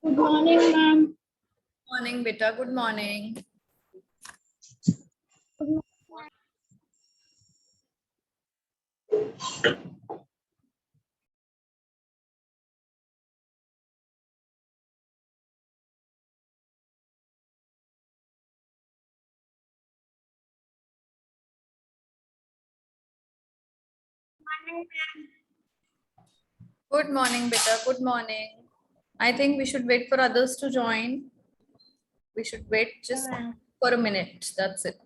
Good morning, ma'am. Morning, beta. Good morning. Good morning, beta. Good morning. I think we should wait for others to join. We should wait just for a minute. That's it.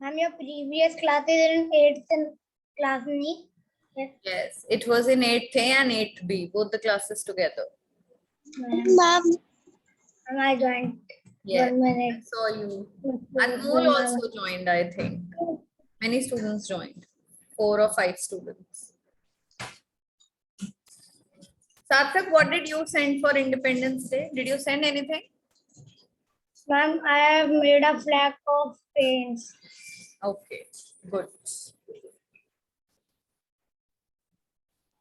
Ma'am, your previous class is in 8th class, me. Yes, Yes, it was in 8th A and 8th B, both the classes together. ma'am. And I joined. Yes, 1 minute. I saw you. Anmol also joined, I think. Many students joined. 4 or 5 students. Sarthak, what did you send for Independence Day? Did you send anything? Ma'am, I have made a flag of paints. Okay, good.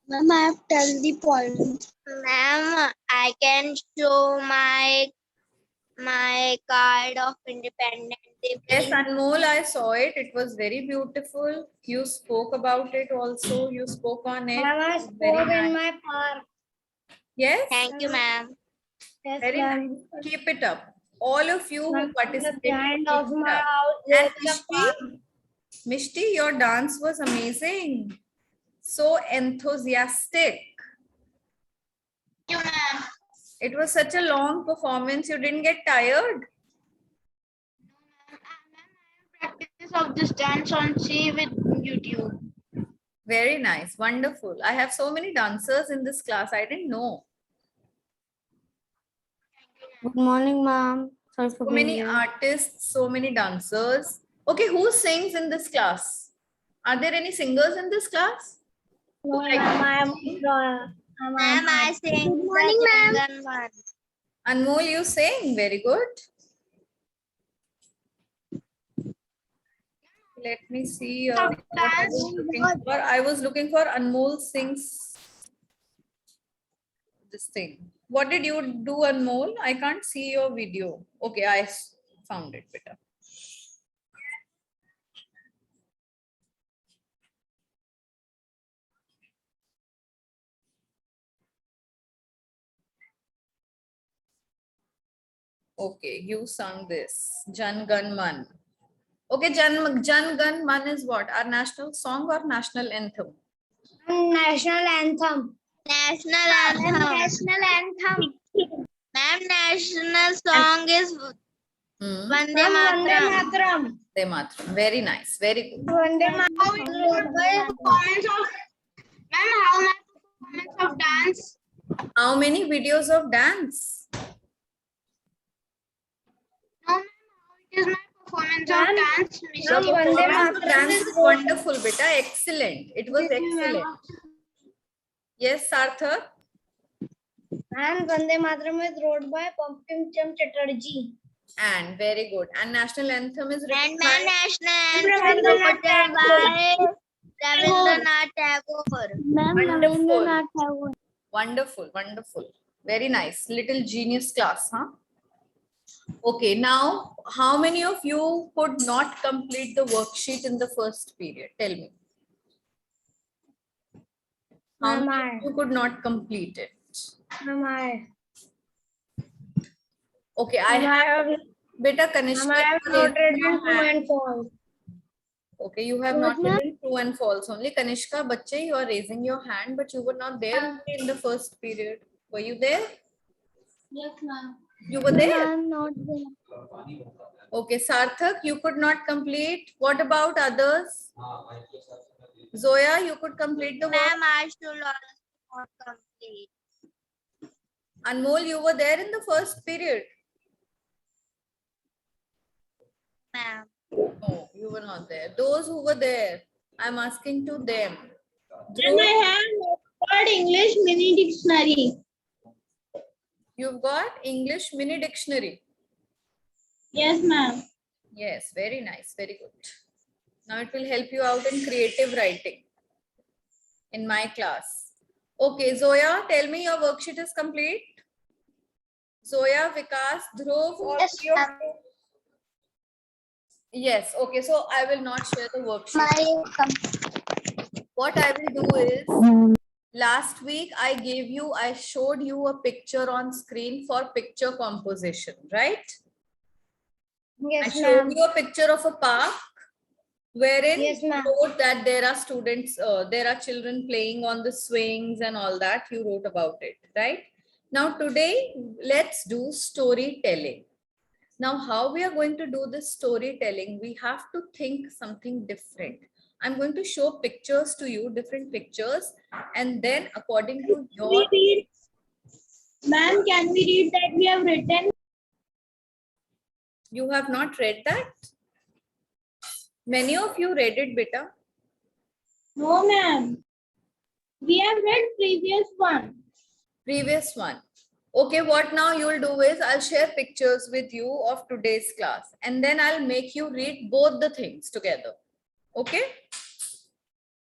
Ma'am, I have tell the points. Ma'am, I can show my card of Independence Day. Yes, Anmol, I saw it. It was very beautiful. You spoke about it also. You spoke on it. Ma'am, I It was very spoke in nice. my park. Yes, Thank you, ma'am. Yes, very nice. ma'am. Keep it up. All of you who Ma'am, participated, behind keep of it my up. house, And there's a park. Mishti, your dance was amazing. So enthusiastic. Thank you, ma'am. It was such a long performance. You didn't get tired? Practice of this dance on C with YouTube. Very nice. Wonderful. I have so many dancers in this class. I didn't know. Good morning, ma'am. Sorry for So many artists, so many dancers. Okay, who sings in this class? Are there any singers in this class? No, ma'am, Ma'am, I sing. Good morning, ma'am. Anmol, you sing. Very good. Let me see what I was looking for. I was looking for Anmol sings this thing. What did you do, Anmol? I can't see your video. Okay, I found it better. Okay, you sung this. Jan Gan Man. Okay, Jan Gan Man is what? Our national song or national anthem? National anthem. National anthem. National anthem. Ma'am, national song is Vande Vande Mataram. Mataram. Vande Mataram. Very nice. Very good. Vande How it Mataram. performance of ma'am, how my performance of dance? How many videos of dance? No, ma'am, how it is my performance of Ma'am, dance? Your Vande performance of Mataram dance is is wonderful, beta. Excellent. It was Yes, ma'am. excellent. Yes, Sarthak. And Vande Mataram is wrote by Pumpkin Cham Chatterjee. And very good. And national anthem is written And by my national anthem is written by Rabindranath Tagore. Wonderful. Wonderful, wonderful. Very nice. Little genius class, huh? Okay, now how many of you could not complete the worksheet in the first period? Tell me. How Ma'am, many of you could not complete it? Ma'am, Okay, I have beta Kanishka. I have you are not raising your written true hand. and false. Okay, you have not written true and false only. Kanishka, Bachche, you are raising your hand, but you were not there in the first period. Were you there? Yes, ma'am. You were there? I'm not there. Okay, Sarthak, you could not complete. What about others? Zoya, you could complete the work. Ma'am, I should also not complete. Anmol, you were there in the first period. Ma'am. No, you were not there. Those who were there, I'm asking to them. And I have got English mini dictionary. You've got English mini dictionary. Yes, ma'am. Yes, very nice, very good. Now it will help you out in creative writing in my class. Okay, Zoya, tell me your worksheet is complete. Zoya, Vikas, Dhruv, all Yes, three of ma'am. you. Yes, okay, so I will not share the worksheet. What I will do is, last week I showed you a picture on screen for picture composition, right? I Yes, showed ma'am. you a picture of a park wherein Yes, you ma'am. wrote that there are students, there are children playing on the swings and all that. You wrote about it, right? Now today, let's do storytelling. Now, how we are going to do this storytelling, we have to think something different. I'm going to show pictures to you, different pictures, and then according to your... Ma'am, can we read that we have written? You have not read that? Many of you read it, beta. No, ma'am. We have read previous one. Previous one. Okay, what now you will do is I'll share pictures with you of today's class, and then I'll make you read both the things together. Okay?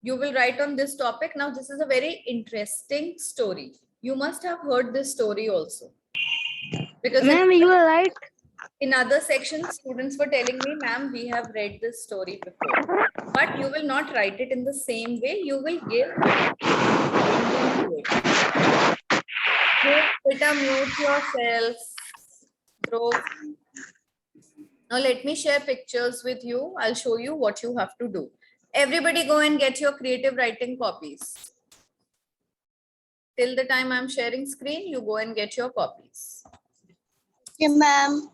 You will write on this topic. Now, this is a very interesting story. You must have heard this story also. Because Ma'am, you are right. in other sections, students were telling me, ma'am, we have read this story before. But you will not write it in the same way. You will give to it. Beta, mute yourself. Dhruv. Now let me share pictures with you. I'll show you what you have to do. Everybody go and get your creative writing copies. Till the time I'm sharing screen, you go and get your copies. Okay, ma'am.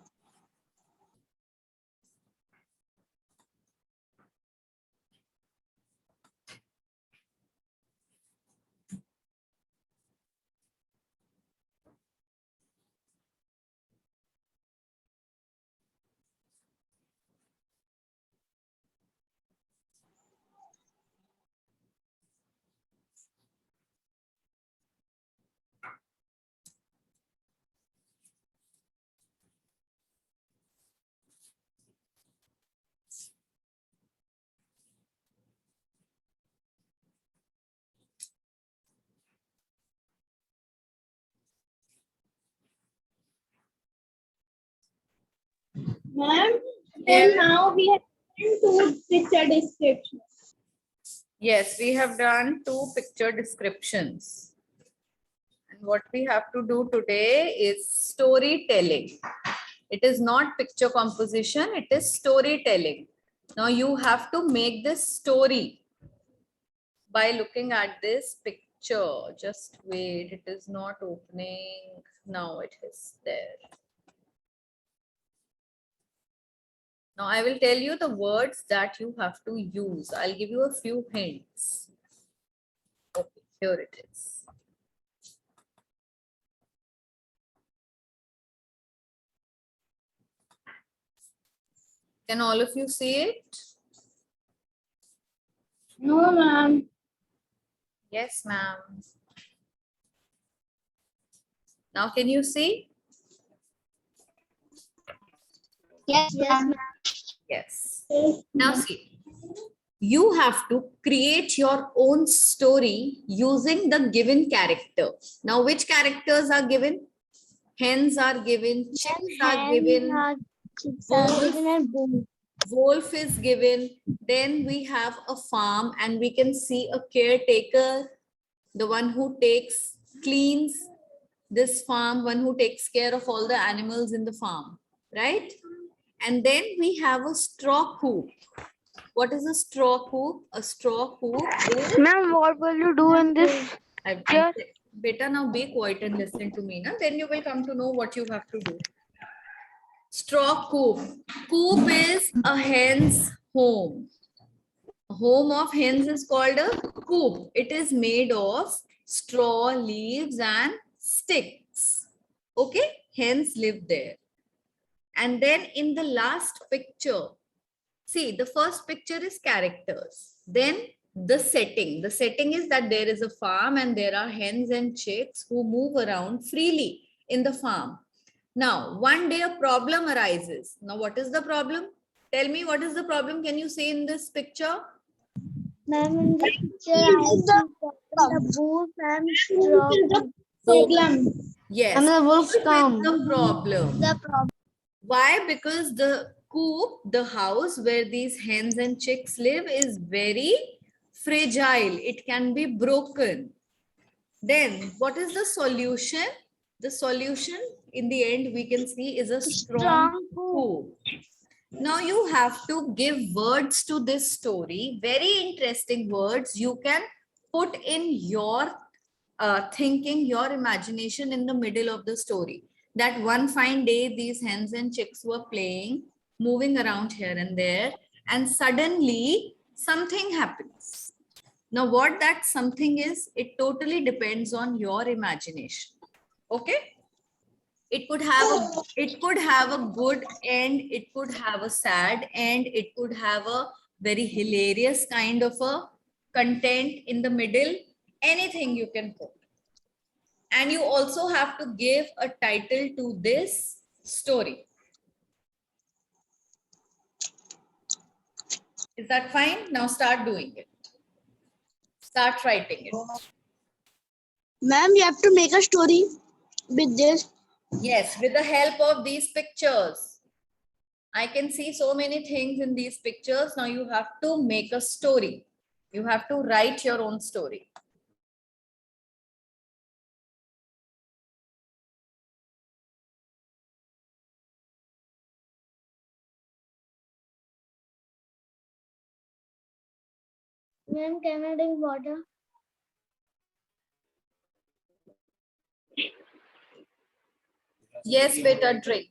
Ma'am, till now we have written 2 picture descriptions. Yes, we have done 2 picture descriptions. And what we have to do today is storytelling. It is not picture composition, it is storytelling. Now you have to make this story by looking at this picture. Just wait, it is not opening. Now it is there. Now I will tell you the words that you have to use. I'll give you a few hints. Okay, here it is. Can all of you see it? No, ma'am. Yes, ma'am. Now can you see? Yes, ma'am. Yes. Now see, you have to create your own story using the given character. Now, which characters are given? Hens are given, chicks are given, wolf is given. Then we have a farm and we can see a caretaker, the one who cleans this farm, one who takes care of all the animals in the farm, right? And then we have a straw coop. What is a straw coop? A straw coop is... Ma'am, what will you do in this? Beta, now be quiet and listen to me. Then you will come to know what you have to do. Straw coop. Coop is a hen's home. A home of hens is called a coop. It is made of straw, leaves and sticks. Okay, hens live there. And then in the last picture, see, the first picture is characters. Then the setting. The setting is that there is a farm and there are hens and chicks who move around freely in the farm. Now, one day a problem arises. Now, what is the problem? Tell me, what is the problem? Can you see in this picture? Ma'am, in the picture, I see The wolf and strong. Problem. Yes. And the wolves With come. the problem. The problem. Why? Because the coop, the house where these hens and chicks live, is very fragile. It can be broken. Then what is the solution? The solution in the end we can see is a strong coop. Now you have to give words to this story, very interesting words. You can put in your thinking, your imagination in the middle of the story. That one fine day, these hens and chicks were playing, moving around here and there, and suddenly something happens. Now, what that something is, it totally depends on your imagination. Okay? It could have a good end, it could have a sad end, it could have a very hilarious kind of a content in the middle, anything you can put. And you also have to give a title to this story. Is that fine? Now start doing it. Start writing it. Ma'am, you have to make a story with this. Yes, with the help of these pictures. I can see so many things in these pictures. Now you have to make a story. You have to write your own story. Ma'am, can I drink water? Yes, beta, drink.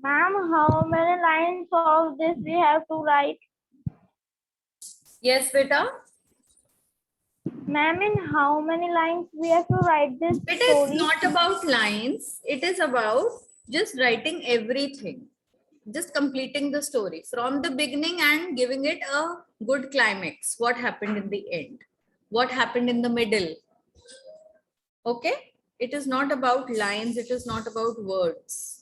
Ma'am, how many lines of this we have to write? Yes, beta. Ma'am, in how many lines we have to write this It story? is not about lines. It is about just writing everything. Just completing the story from the beginning and giving it a good climax. What happened in the end? What happened in the middle? Okay? It is not about lines. It is not about words.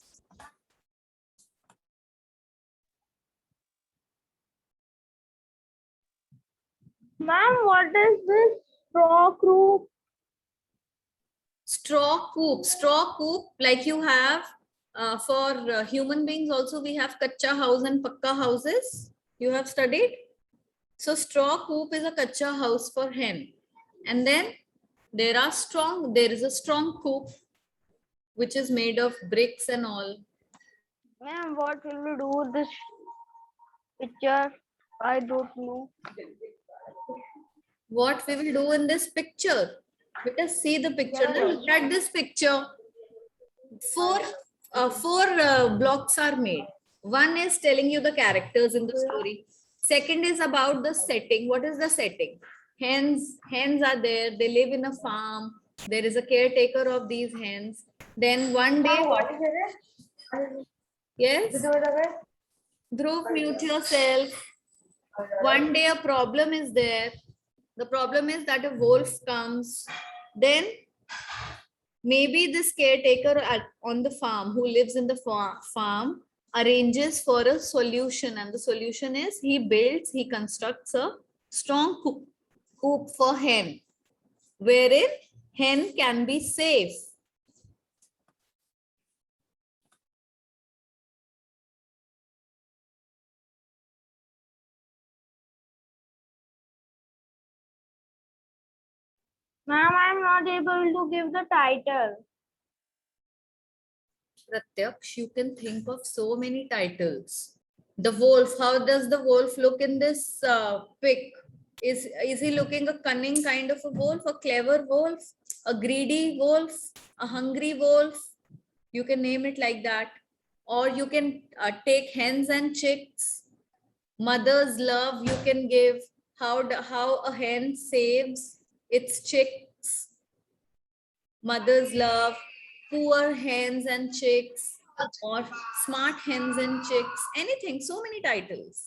Ma'am, what is this straw group? Straw coop. Straw coop, like you have for human beings also, we have kacha house and pakka houses. You have studied? So straw coop is a kacha house for hen. And then there is a strong coop which is made of bricks and all. Ma'am, what will we do with this picture? I don't know. what we will do in this picture. Let us see the picture. Now look at this picture. Four blocks are made. One is telling you the characters in the story. Second is about the setting. What is the setting? Hens are there. They live in a farm. There is a caretaker of these hens. Then one day, what? Yes, Dhruv, mute yourself. One day a problem is there. The problem is that a wolf comes. Then maybe this caretaker on the farm who lives in the farm arranges for a solution, and the solution is he constructs a strong coop for hen, wherein hen can be safe. Ma'am, I'm not able to give the title. Pratyaksh, you can think of so many titles. The wolf, how does the wolf look in this pic? Is he looking a cunning kind of a wolf, a clever wolf, a greedy wolf, a hungry wolf? You can name it like that. Or you can take hens and chicks. Mother's love you can give. How a hen saves its chicks. Mother's love, poor hens and chicks, or smart hens and chicks, anything, so many titles.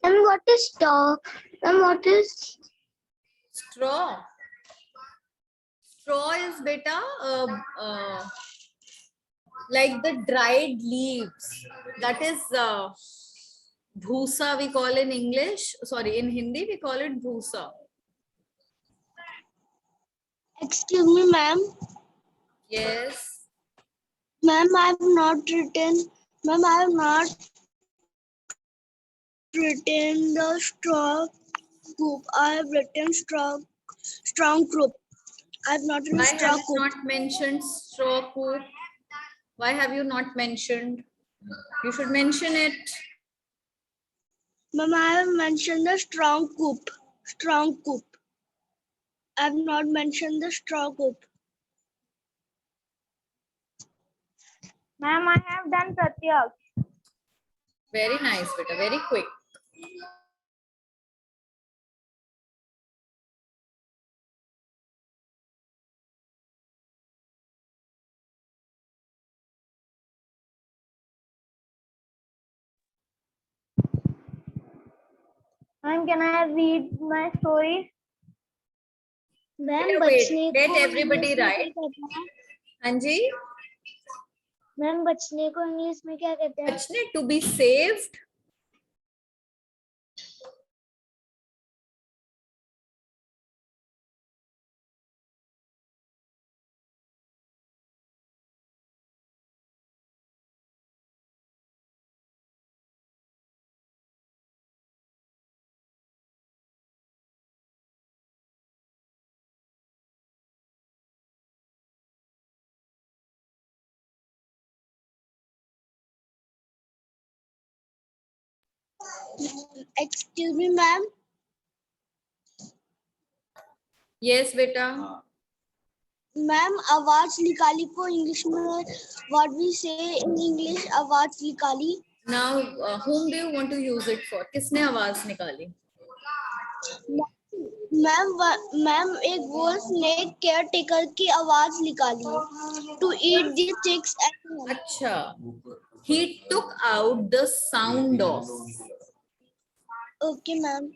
And what is straw? And what is Straw. Straw is beta like the dried leaves. That is bhusa we call in English. Sorry, in Hindi we call it bhusa. excuse me, ma'am? Yes. Ma'am, I have not written. Ma'am, I have not written the straw coop. I have written strong group. I have not written Why straw have you coop. not mentioned straw coop? Why have you not mentioned? You should mention it. Ma'am, I have mentioned the strong coop. Strong coop. I have not mentioned the straw coop. Ma'am, I have done Pratyak. Very nice, beta. Very quick. Ma'am, can I read my story? Ma'am Wait, बचने let को everybody English में write. क्या कहते हैं? Anji, ma'am बचने को English में क्या कहते हैं? actually to be saved. Excuse me, ma'am. Yes, beta. Ma'am आवाज निकाली को इंग्लिश में what we say in English आवाज निकाली. Now, whom do you want to use it for? किसने आवाज निकाली? मैम एक वॉल्फ ने केयर टेकर की आवाज निकाली to eat the chicks at home. अच्छा. He took out the sound of. Okay, ma'am.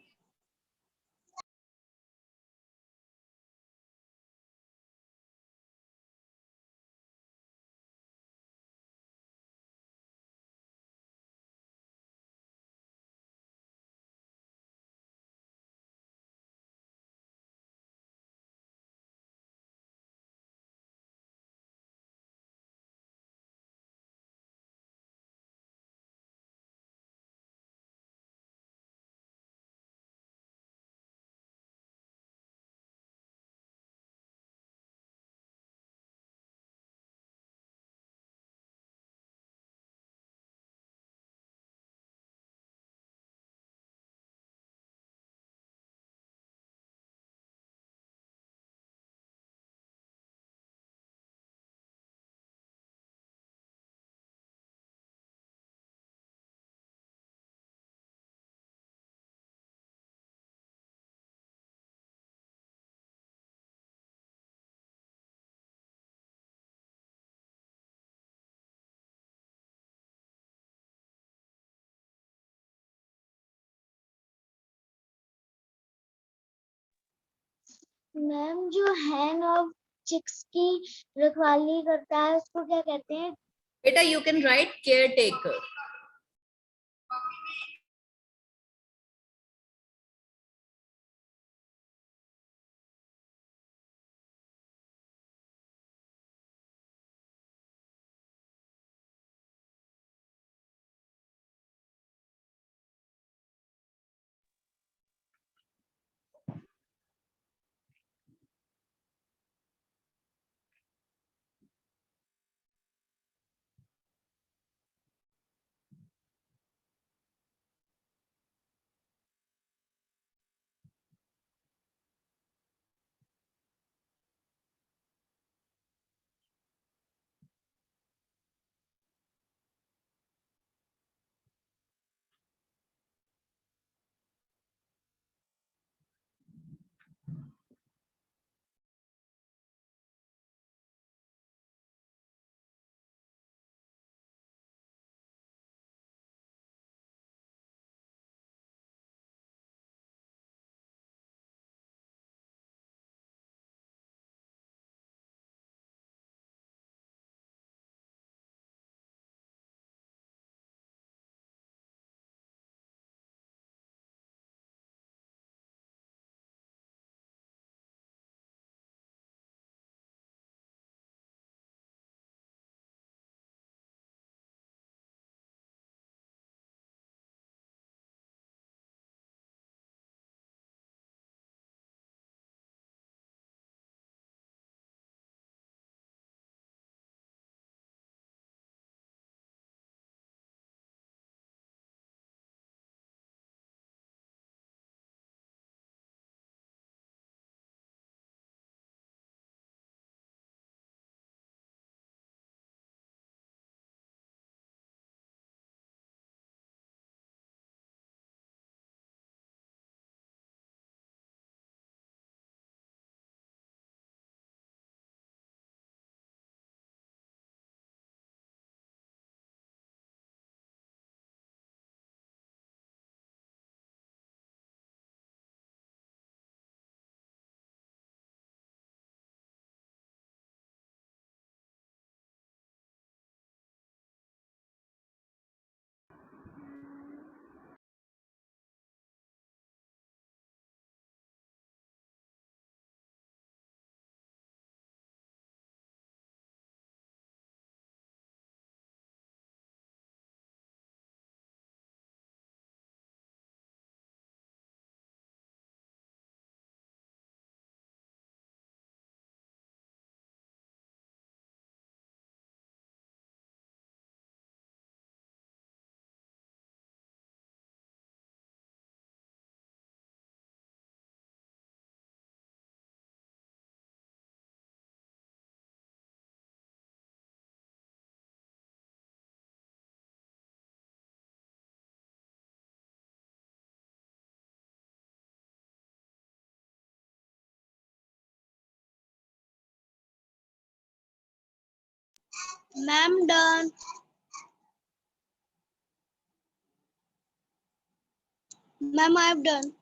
Ma'am जो हैन ऑफ चिक्स की रखवाली करता है उसको क्या कहते हैं? Beta, you can write caretaker. Ma'am, done. Ma'am, I have done.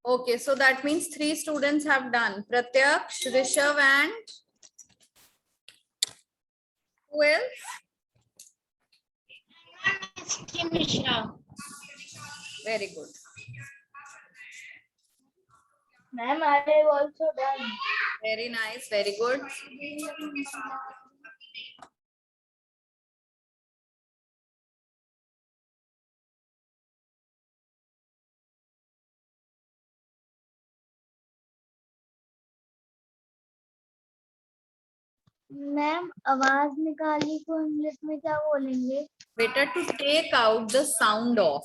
Okay, so that means 3 students have done. Pratyaksh, Rishav, and who else? Very good. Ma'am, I have also done. Very nice. Very good. Ma'am आवाज निकाली को English में क्या बोलेंगे? Better to take out the sound off.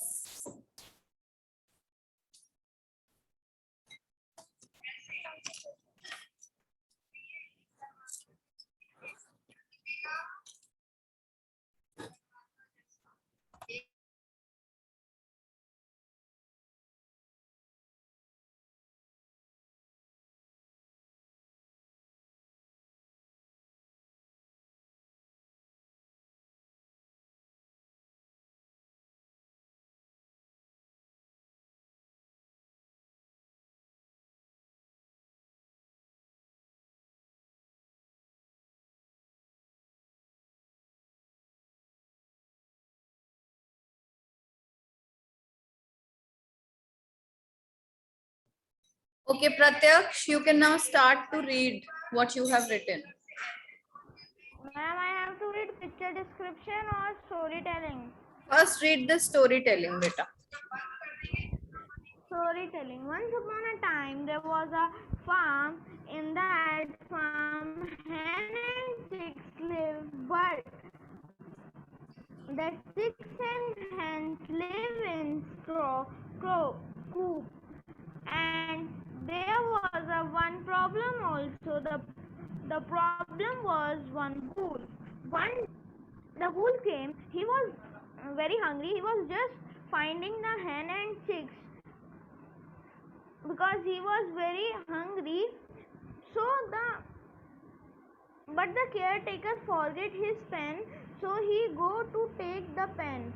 Okay, Pratyaksh, you can now start to read what you have written. Ma'am, I have to read picture description or storytelling. First, read the storytelling, beta. Storytelling. Once upon a time, there was a farm. In that farm, hen and chicks lived, but the chicks and hens live in coop. And there was a one problem also. The problem was one bull. The bull came. He was very hungry. He was just finding the hen and chicks because he was very hungry. So but the caretaker forget his pen. So he go to take the pen,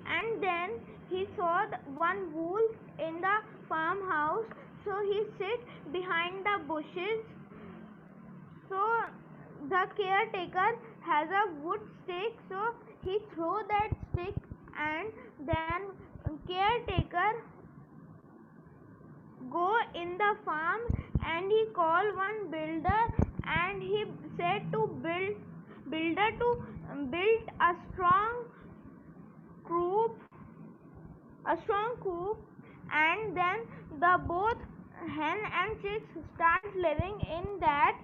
and then he saw one wolf in the farmhouse. So he sit behind the bushes. So the caretaker has a wood stick, so he throw that stick, and then caretaker go in the farm, and he call one builder, and he said to builder to build a strong coop, and then the both hen and chicks start living in that.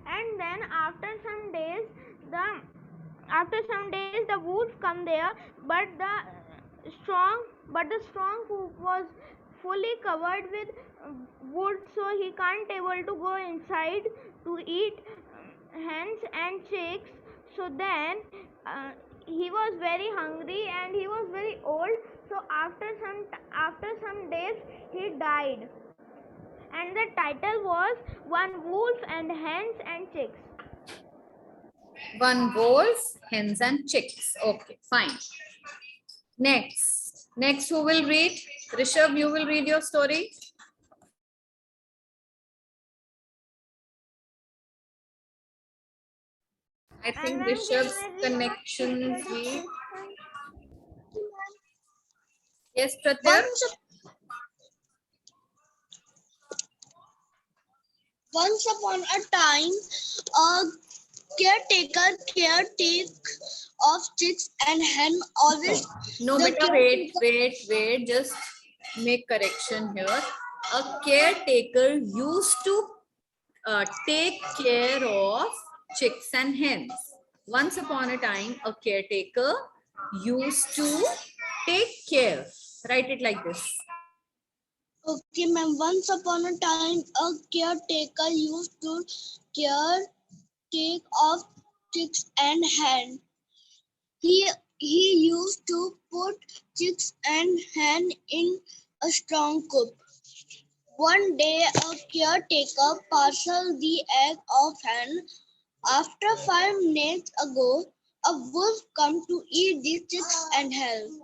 And then after some days the wolf come there, but the strong coop was fully covered with wood, so he can't able to go inside to eat hens and chicks. So then he was very hungry and he was very old, so after some days he died, and the title was One Wolf and Hens and Chicks. One wolf, hens and chicks. Okay, fine. Next, who will read? Rishabh, you will read your story. I think Rishabh's connection is weak. Yes, Pratyak. Once upon a time, a caretaker caretake of chicks and hen always. No, the beta, wait. Just make correction here. A caretaker used to take care of chicks and hens. Once upon a time, a caretaker used to take care. Write it like this. Okay, ma'am. Once upon a time, a caretaker used to take of chicks and hen. He used to put chicks and hen in a strong coop. One day, a caretaker parceled the egg of hen. After 5 minutes ago, a wolf come to eat the chicks and hen.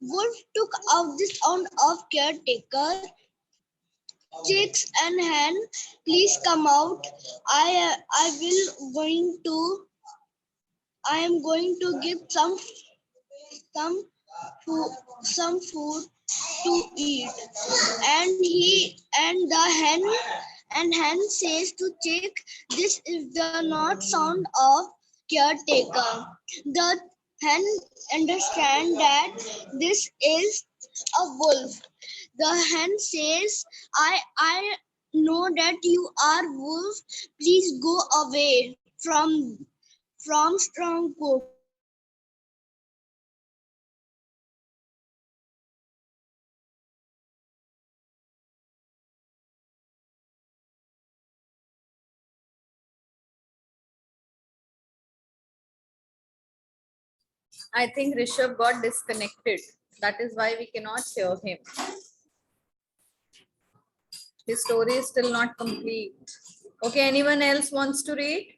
Wolf took out the sound of caretaker. Chicks and hen, please come out. I am going to give some some food to eat. And the hen says to chick, this is the not sound of caretaker. The hen understand that this is a wolf. The hen says, I know that you are wolf. Please go away from strong coop. I think Rishabh got disconnected. That is why we cannot hear him. His story is still not complete. Okay, anyone else wants to read?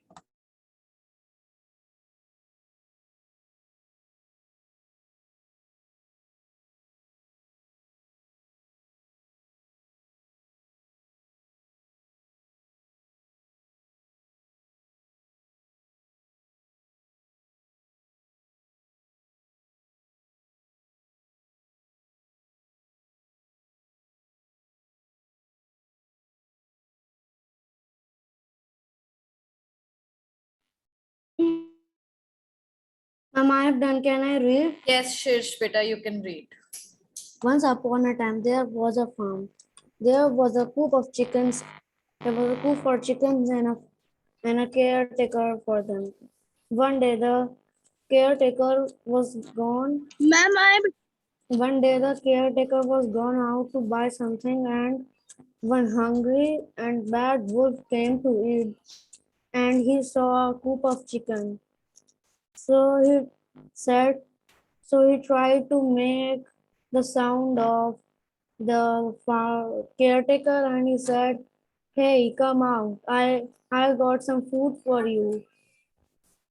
Ma'am, I have done. Can I read? Yes, Shirsh, beta, you can read. Once upon a time, there was a farm. There was a coop of chickens. There was a coop for chickens and a caretaker for them. One day, the caretaker was gone. One day, the caretaker was gone out to buy something, and one hungry and bad wolf came to eat, and he saw a coop of chicken. So he said, so he tried to make the sound of the caretaker, and he said, "Hey, come out! I got some food for you."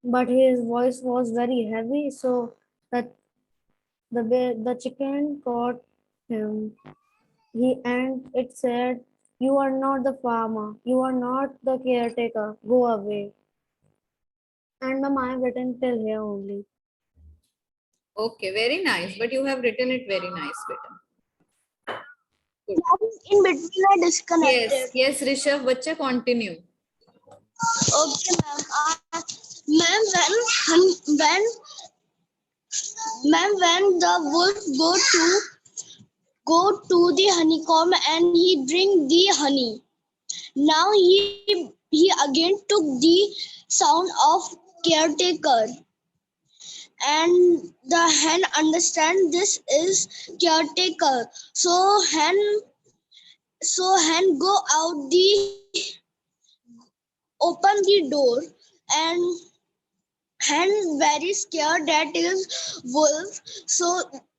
But his voice was very heavy, so that the chicken caught him. And it said, "You are not the farmer. You are not the caretaker. Go away." And ma'am, I have written till here only. Okay, very nice. But you have written it very nice, beta. Good. In between, I disconnected. Yes, Rishabh, bacha continue. Okay, ma'am. When the wolf go to the honeycomb and he drink the honey. Now he again took the sound of caretaker, and the hen understand this is caretaker. So hen go out open the door, and hen very scared that is wolf. So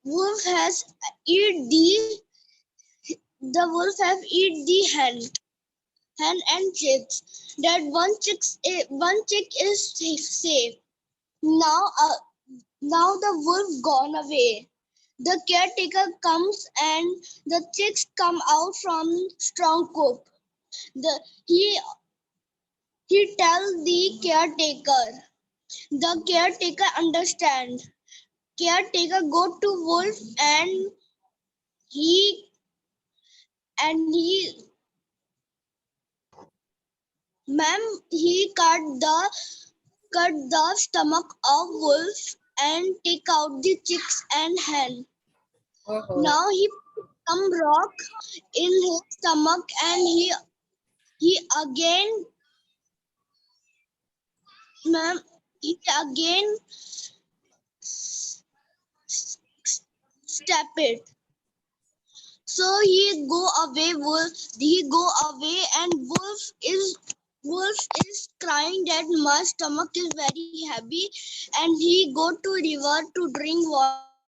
wolf has eat the wolf have eat the hen and chicks. That one chick is safe. Now the wolf gone away. The caretaker comes and the chicks come out from strong coop. He tell the caretaker. The caretaker understand. Caretaker go to wolf and he ma'am he cut the stomach of wolf and take out the chicks and hen. Oh. Now he put some rock in his stomach and he again ma'am he again step it. So he go away and wolf is crying that my stomach is very heavy, and he go to river to drink water.